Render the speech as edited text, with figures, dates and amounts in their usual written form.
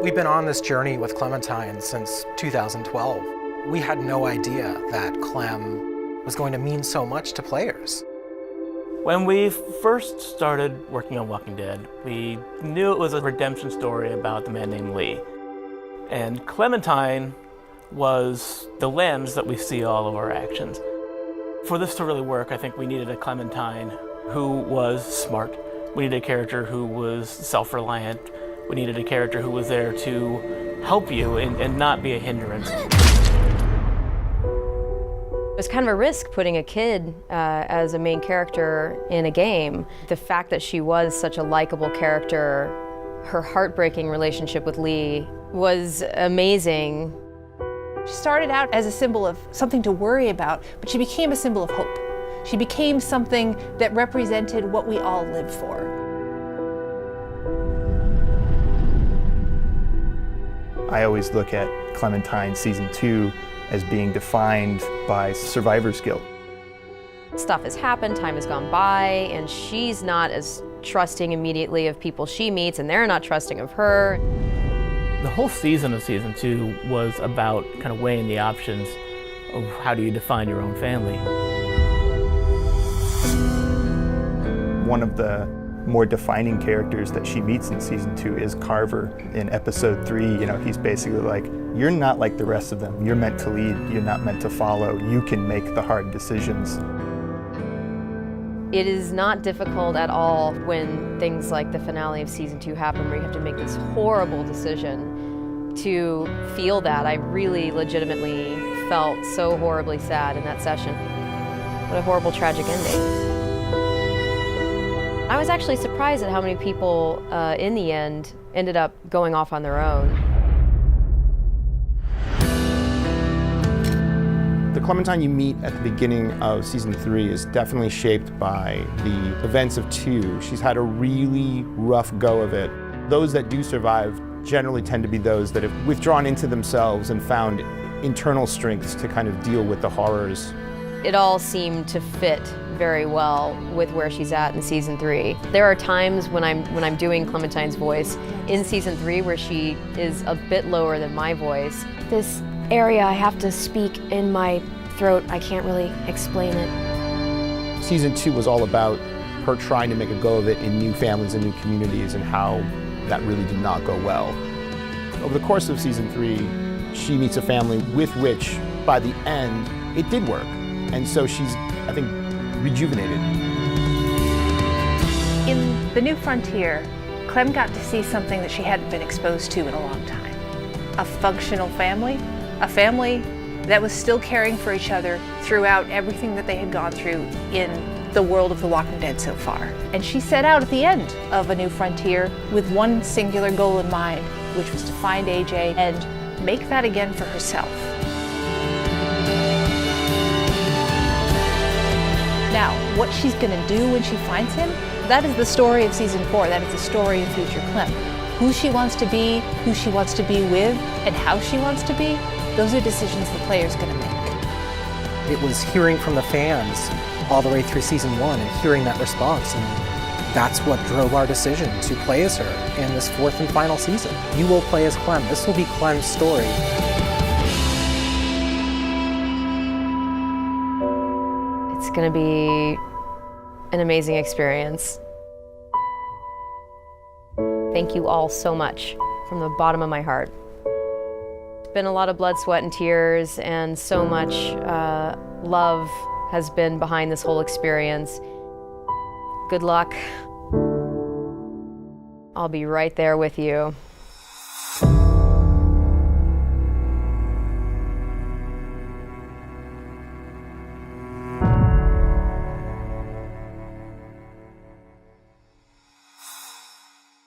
We've been on this journey with Clementine since 2012. We had no idea that Clem was going to mean so much to players. When we first started working on Walking Dead, we knew it was a redemption story about the man named Lee. And Clementine was the lens that we see all of our actions. For this to really work, I think we needed a Clementine who was smart. We needed a character who was self-reliant. We needed a character who was there to help you and not be a hindrance. It was kind of a risk putting a kid as a main character in a game. The fact that she was such a likable character, her heartbreaking relationship with Lee was amazing. She started out as a symbol of something to worry about, but she became a symbol of hope. She became something that represented what we all live for. I always look at Clementine Season 2 as being defined by survivor's guilt. Stuff has happened, time has gone by, and she's not as trusting immediately of people she meets, and they're not trusting of her. The whole season of Season 2 was about kind of weighing the options of how do you define your own family. One of the more defining characters that she meets in Season 2 is Carver. In Episode 3, he's basically like, you're not like the rest of them. You're meant to lead, you're not meant to follow. You can make the hard decisions. It is not difficult at all when things like the finale of Season 2 happen, where you have to make this horrible decision to feel that. I really legitimately felt so horribly sad in that session. What a horrible, tragic ending. I was actually surprised at how many people in the end ended up going off on their own. The Clementine you meet at the beginning of Season 3 is definitely shaped by the events of 2. She's had a really rough go of it. Those that do survive generally tend to be those that have withdrawn into themselves and found internal strengths to kind of deal with the horrors. It all seemed to fit very well with where she's at in Season 3. There are times when I'm doing Clementine's voice in Season 3 where she is a bit lower than my voice. This area I have to speak in my throat, I can't really explain it. Season 2 was all about her trying to make a go of it in new families and new communities, and how that really did not go well. Over the course of Season 3, she meets a family with which, by the end, it did work. And so she's, I think, rejuvenated. In The New Frontier, Clem got to see something that she hadn't been exposed to in a long time. A functional family, a family that was still caring for each other throughout everything that they had gone through in the world of The Walking Dead so far. And she set out at the end of A New Frontier with one singular goal in mind, which was to find AJ and make that again for herself. Now, what she's gonna do when she finds him, that is the story of Season 4. That is the story of future Clem. Who she wants to be, who she wants to be with, and how she wants to be, those are decisions the player's gonna make. It was hearing from the fans all the way through Season 1 and hearing that response, and that's what drove our decision to play as her in this 4th and final season. You will play as Clem. This will be Clem's story. It's gonna be an amazing experience. Thank you all so much from the bottom of my heart. It's been a lot of blood, sweat, and tears, and so much love has been behind this whole experience. Good luck. I'll be right there with you.